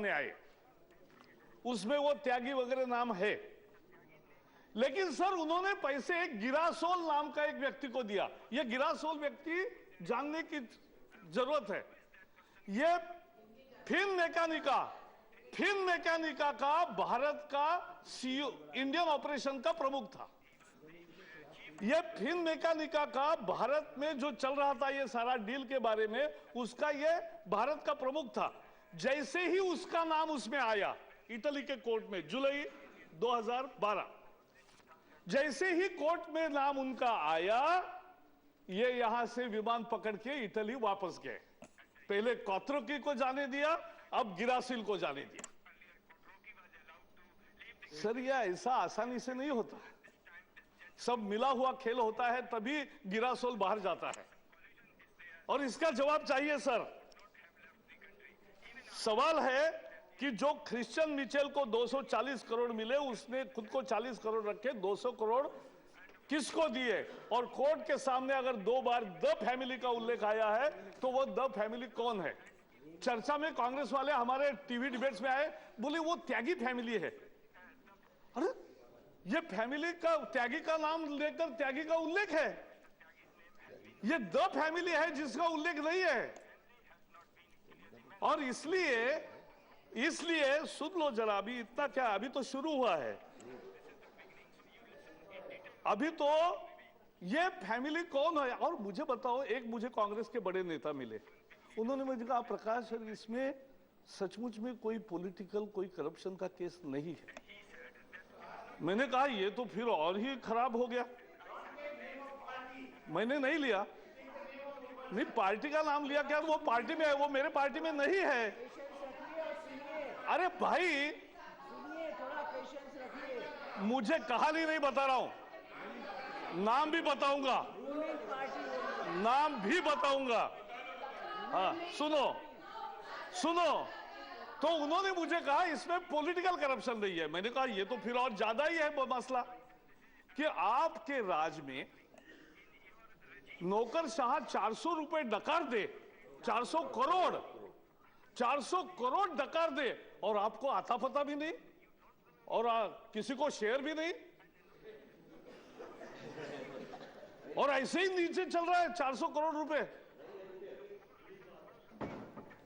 सामने आए, उसमें वो त्यागी वगैरह नाम है, लेकिन सर उन्होंने पैसे एक गिरासोल नाम का एक व्यक्ति को दिया। ये गिरासोल व्यक्ति जानने की जरूरत है। ये फिन मैकेनिका का भारत का सीईओ, इंडियन ऑपरेशन का प्रमुख था। ये फिन मैकेनिका का भारत में जो चल रहा था ये सारा डील के बारे में, उसका ये भारत का प्रमुख था। जैसे ही उसका नाम उसमें आया इटली के कोर्ट में, जुलाई 2012, जैसे ही कोर्ट में नाम उनका आया, ये यहां से विमान पकड़ के इटली वापस गए। पहले कोत्रोकी को जाने दिया, अब गिरासिल को जाने दिया। सर यह ऐसा आसानी से नहीं होता, सब मिला हुआ खेल होता है, तभी गिरासोल बाहर जाता है। और इसका जवाब चाहिए सर। सवाल है कि जो क्रिश्चियन मिचेल को 240 करोड़ मिले, उसने खुद को 40 करोड़ रखे, 200 करोड़ किसको दिए? और कोर्ट के सामने अगर 2 बार द फैमिली का उल्लेख आया है, तो वो द फैमिली कौन है? चर्चा में कांग्रेस वाले हमारे टीवी डिबेट्स में आए, बोले वो त्यागी फैमिली है। अरे ये फैमिली का, त्यागी का नाम लेकर त्यागी का उल्लेख है, ये द फैमिली है जिसका उल्लेख नहीं है। और इसलिए सुन लो जरा, अभी इतना क्या, अभी तो शुरू हुआ है। अभी तो ये फैमिली कौन है? और मुझे बताओ, एक मुझे कांग्रेस के बड़े नेता मिले, उन्होंने मुझे कहा प्रकाश सर इसमें सचमुच में कोई पॉलिटिकल, कोई करप्शन का केस नहीं है। मैंने कहा ये तो फिर और ही खराब हो गया। मैंने नहीं लिया, नहीं पार्टी का नाम लिया क्या? वो पार्टी में है, वो मेरे पार्टी में नहीं है। अरे भाई मुझे कहानी नहीं बता रहा हूं, नाम भी बताऊंगा, नाम भी बताऊंगा। हाँ सुनो, तो उन्होंने मुझे कहा इसमें पॉलिटिकल करप्शन नहीं है। मैंने कहा ये तो फिर और ज्यादा ही है मसला, कि आपके राज में नौकरशाह 400 रुपए डकार दे, 400 करोड़ डकार दे, और आपको आता पता भी नहीं, और किसी को शेयर भी नहीं, और ऐसे ही नीचे चल रहा है 400 करोड़ रुपए।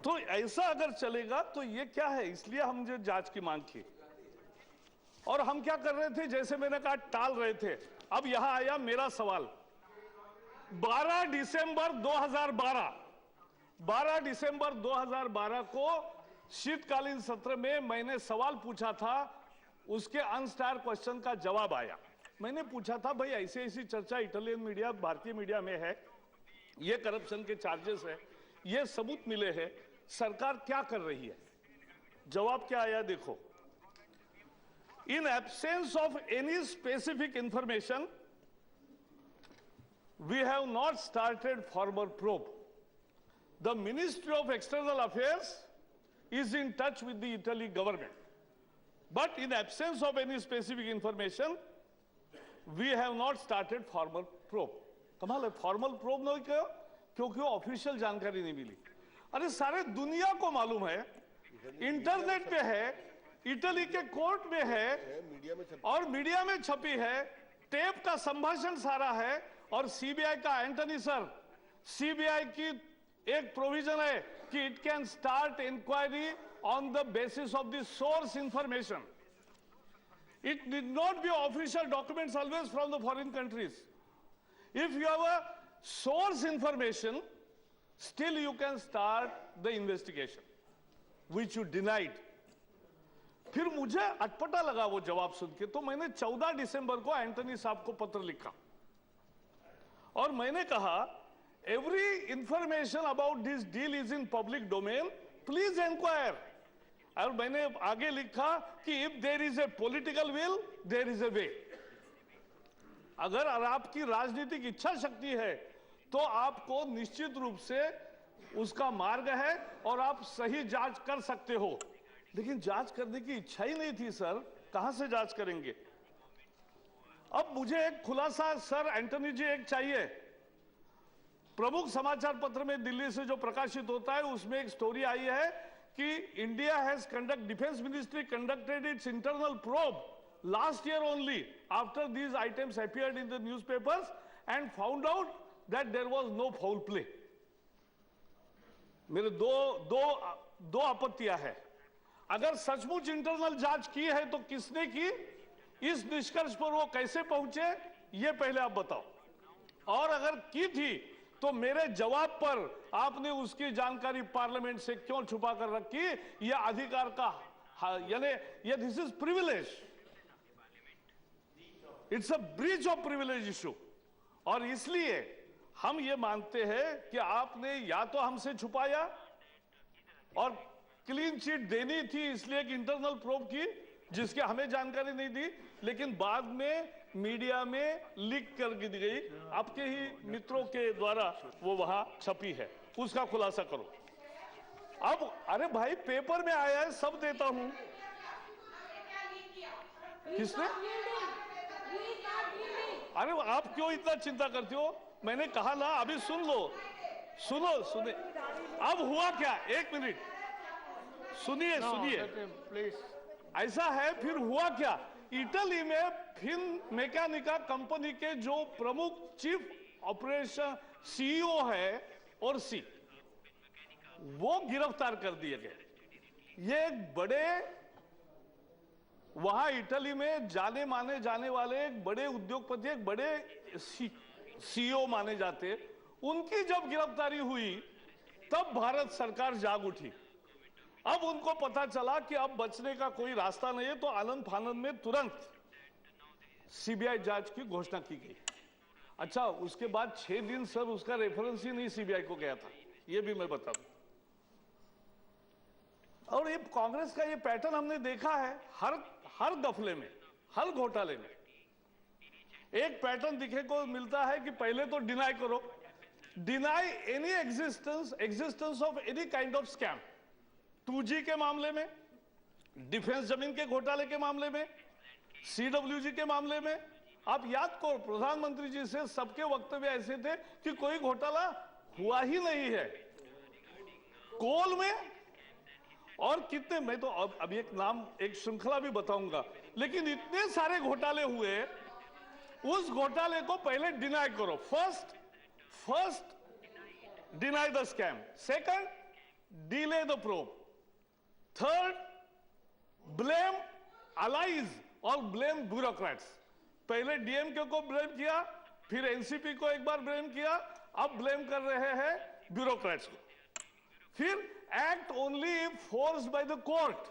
तो ऐसा अगर चलेगा तो ये क्या है? इसलिए हम जो जांच की मांग की, और हम क्या कर रहे थे, जैसे मैंने कहा टाल रहे थे। अब यहां आया मेरा सवाल। 12 दिसंबर 2012 को शीतकालीन सत्र में मैंने सवाल पूछा था, उसके अनस्टार क्वेश्चन का जवाब आया। मैंने पूछा था भाई ऐसी ऐसी चर्चा इटालियन मीडिया, भारतीय मीडिया में है, ये करप्शन के चार्जेस है, ये सबूत मिले हैं, सरकार क्या कर रही है? जवाब क्या आया देखो। In absence of any specific information we have not started formal probe. The ministry of external affairs is in touch with the Italy government, but in absence of any specific information we have not started formal probe। कमाल है, formal probe नहीं किया क्योंकि official जानकारी नहीं मिली। अरे सारे दुनिया को मालूम है, इंटरनेट पे है, इटली के कोर्ट में है, और मीडिया में छपी है, टेप का संभाषण सारा है। और सीबीआई का एंटनी सर, सीबीआई की एक प्रोविजन है कि it can start inquiry on the basis of the source information. It did not be official documents always from the foreign countries. If you have a source information, still you can start the investigation, which you denied. फिर मुझे अटपटा लगा वो जवाब सुन के, तो मैंने 14 दिसंबर को एंटनी साहब को पत्र लिखा और मैंने कहा every information about this deal is in public domain, please inquire। और मैंने आगे लिखा कि if there is a political will, there is a way। अगर आपकी राजनीतिक इच्छा शक्ति है तो आपको निश्चित रूप से उसका मार्ग है और आप सही जांच कर सकते हो। लेकिन जांच करने की इच्छा ही नहीं थी सर, कहां से जांच करेंगे? अब मुझे एक खुलासा सर एंटनी जी एक चाहिए। प्रमुख समाचार पत्र में दिल्ली से जो प्रकाशित होता है उसमें एक स्टोरी आई है कि India has defence ministry conducted it's internal probe last year only after these items appeared in the newspapers and found out that there was no foul play. मेरे दो आपत्तियां हैं। अगर सचमुच इंटरनल जांच की है तो किसने की, इस निष्कर्ष पर वो कैसे पहुंचे, ये पहले आप बताओ। और अगर की थी तो मेरे जवाब पर आपने उसकी जानकारी पार्लियामेंट से क्यों छुपा कर रखी? यह अधिकार का यानी ये this is privilege, it's a breach of privilege issue. और इसलिए हम ये मानते हैं कि आपने या तो हमसे छुपाया और क्लीन चिट देनी थी इसलिए एक इंटरनल प्रोब की जिसकी हमें जानकारी नहीं दी, लेकिन बाद में मीडिया में लीक कर दी गई, आपके ही मित्रों के द्वारा वो वहां छपी है, उसका खुलासा करो। अब अरे भाई पेपर में आया है, सब देता हूं। किसने? अरे आप क्यों इतना चिंता करते हो? मैंने कहा ना, अभी सुन लो, सुने। अब हुआ क्या, एक मिनट सुनिए प्लीज। ऐसा है, फिर हुआ क्या? इटली में फिन मैकेनिका कंपनी के जो प्रमुख चीफ ऑपरेशन सीईओ है और वो गिरफ्तार कर दिए गए। ये एक बड़े वहां इटली में जाने वाले एक बड़े उद्योगपति, एक बड़े सीईओ माने जाते, उनकी जब गिरफ्तारी हुई तब भारत सरकार जाग उठी। अब उनको पता चला कि अब बचने का कोई रास्ता नहीं है, तो आनंद फानंद में तुरंत सीबीआई जांच की घोषणा की गई। अच्छा, उसके बाद 6 दिन सर उसका रेफरेंस ही नहीं सीबीआई को गया था, ये भी मैं बता दूं। और ये कांग्रेस का ये पैटर्न हमने देखा है हर गफले में, हर घोटाले में एक पैटर्न दिखे को मिलता है कि पहले तो डिनाई करो, deny any existence of any kind of scam. 2G के मामले में, डिफेंस जमीन के घोटाले के मामले में, CWG के मामले में, आप याद करो प्रधानमंत्री जी से सबके वक्तव्य ऐसे थे कि कोई घोटाला हुआ ही नहीं है। कोल में और कितने, मैं तो अब एक श्रृंखला भी बताऊंगा, लेकिन इतने सारे घोटाले हुए, उस घोटाले को पहले डिनाई करो। First deny the scam, second delay the probe, third blame allies और ब्लेम ब्यूरोक्रेट्स। पहले डीएमके को ब्लेम किया, फिर एनसीपी को एक बार ब्लेम किया, अब ब्लेम कर रहे हैं ब्यूरोक्रेट्स को। फिर act only if forced by the court,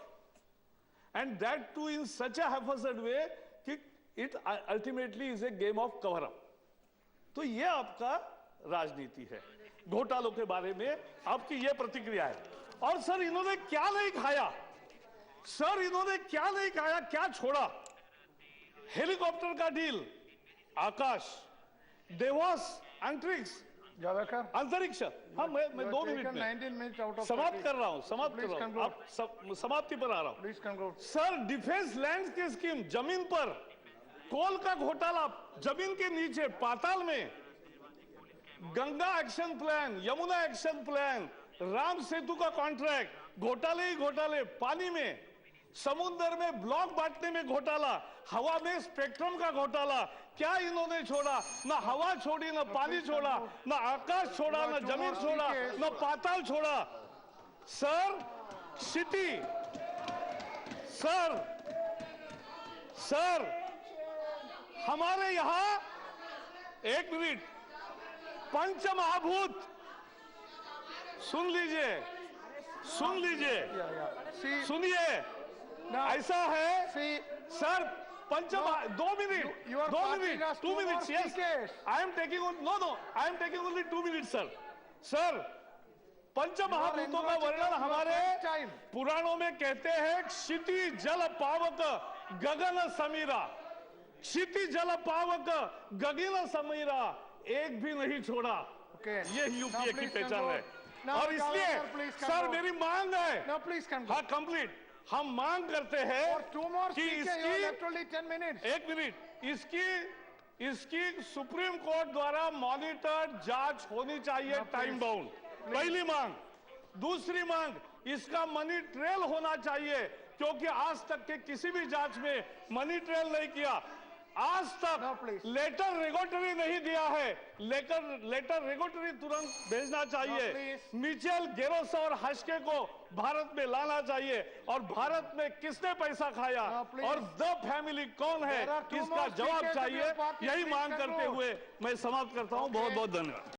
and that too in such a haphazard way कि it ultimately is a game of cover up। तो ये आपका राजनीति है। घोटालों के बारे में आपकी ये प्रतिक्रिया है। और सर इन्होंने क्या नहीं खाया, क्या छोड़ा? हेलीकॉप्टर का डील, आकाश, देवोस, अंतरिक्ष, अंतरिक्ष। हाँ, मैं 2 मिनट में समाप्त कर रहा हूँ, आप समाप्ति पर आ रहा हूँ। सर डिफेंस लैंड की स्कीम, जमीन पर कोल का घोटाला, जमीन के नीचे पाताल में, Ganga action plan, Yamuna action plan, Ram Setu का कॉन्ट्रैक्ट, घोटाले ही घोटाले, पानी में, समुद्र में ब्लॉक बांटने में घोटाला, हवा में स्पेक्ट्रम का घोटाला। क्या इन्होंने छोड़ा? ना हवा छोड़ी, ना पानी छोड़ा, ना आकाश छोड़ा, ना जमीन छोड़ा, ना पाताल छोड़ा। सर हमारे यहां, एक मिनट, पंचमहाभूत सुनिए, ऐसा है sir, 2 minute, 2 minutes, yes, I am taking only 2 minutes, sir. पंचमहाभूतों का वर्णन हमारे पुराणों में कहते हैं, क्षिति जल पावक गगन समीरा, क्षिति जल पावक गगन समीरा, एक भी नहीं छोड़ा। ये यूपीए की पहचान है। और इसलिए सर मेरी मांग है, हाँ कंप्लीट, हम मांग करते हैं कि एक मिनट, इसकी सुप्रीम कोर्ट द्वारा मॉनिटर्ड जांच होनी चाहिए, टाइम बाउंड। पहली मांग। दूसरी मांग, इसका मनी ट्रेल होना चाहिए, क्योंकि आज तक के किसी भी जांच में मनी ट्रेल नहीं किया। आज तक लेटर रेगुलेटरी नहीं दिया है, लेटर रेगुलेटरी तुरंत भेजना चाहिए। मिचेल, गेरोसा और हाशके को भारत में लाना चाहिए, और भारत में किसने पैसा खाया और द फैमिली कौन है, इसका जवाब चाहिए। यही मांग करते हुए मैं समाप्त करता हूं। बहुत बहुत धन्यवाद।